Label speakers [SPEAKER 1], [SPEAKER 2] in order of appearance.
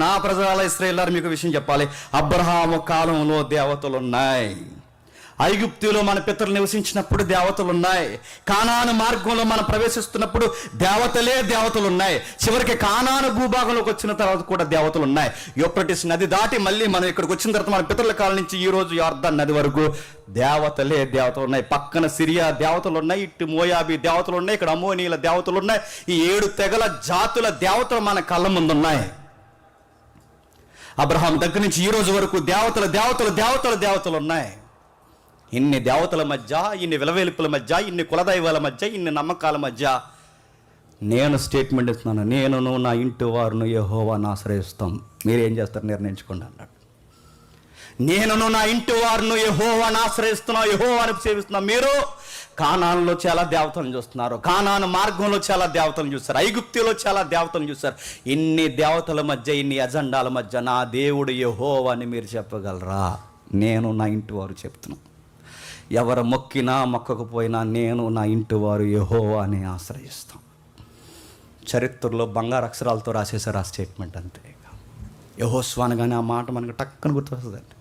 [SPEAKER 1] నా ప్రజల ఇశ్రాయేలులారా మీకు విషయం చెప్పాలి. అబ్రహాము కాలంలో దేవతలు ఉన్నాయి. ఐగుప్తులో మన పితరులు నివసించినప్పుడు దేవతలు ఉన్నాయి. కానాను మార్గంలో మనం ప్రవేశిస్తున్నప్పుడు దేవతలు ఉన్నాయి. చివరికి కానాను భూభాగంలోకి వచ్చిన తర్వాత కూడా దేవతలు ఉన్నాయి. యూఫ్రటీస్ నది దాటి మళ్ళీ మనం ఇక్కడికి వచ్చిన తర్వాత మన పితరుల కాలం నుంచి ఈ రోజు యొర్దాను నది వరకు దేవతలు ఉన్నాయి. పక్కన సిరియా దేవతలు ఉన్నాయి, ఇటు మోయాబీ దేవతలు ఉన్నాయి, ఇక్కడ అమ్మోనీయుల దేవతలు ఉన్నాయి. ఈ 7 తెగల జాతుల దేవతలు మన కళ్ళ ముందు ఉన్నాయి. అబ్రహాం దగ్గర నుంచి ఈ రోజు వరకు దేవతలు ఉన్నాయి. ఇన్ని దేవతల మధ్య, ఇన్ని విలవేలుపుల మధ్య, ఇన్ని కులదైవాల మధ్య, ఇన్ని నమ్మకాల మధ్య నేను స్టేట్మెంట్ ఇస్తున్నాను, నేనును నా ఇంటి వారును యెహోవాను ఆశ్రయిస్తాం. మీరేం చేస్తారు నిర్ణయించుకోండి అన్నాడు. నేనును నా ఇంటి వారును యెహోవాను ఆశ్రయిస్తున్నాం, యెహోవాను సేవిస్తున్నాం. మీరు కానానులో చాలా దేవతలను చూస్తున్నారు, కానాను మార్గంలో చాలా దేవతలను చూస్తారు, ఐగుప్తులో చాలా దేవతలను చూస్తారు. ఇన్ని దేవతల మధ్య, ఇన్ని అజెండాల మధ్య నా దేవుడు యెహోవా అని మీరు చెప్పగలరా? నేను నా ఇంటి వారు చెప్తున్నాను. ఎవరు మొక్కినా మొక్కకపోయినా నేను నా ఇంటి వారు యెహోవా అని ఆశ్రయిస్తాం. చరిత్రలో బంగారు అక్షరాలతో రాసేసారు ఆ స్టేట్మెంట్. అంతే. యెహోషువ అనగానే ఆ మాట మనకు టక్కన గుర్తొస్తుందండి.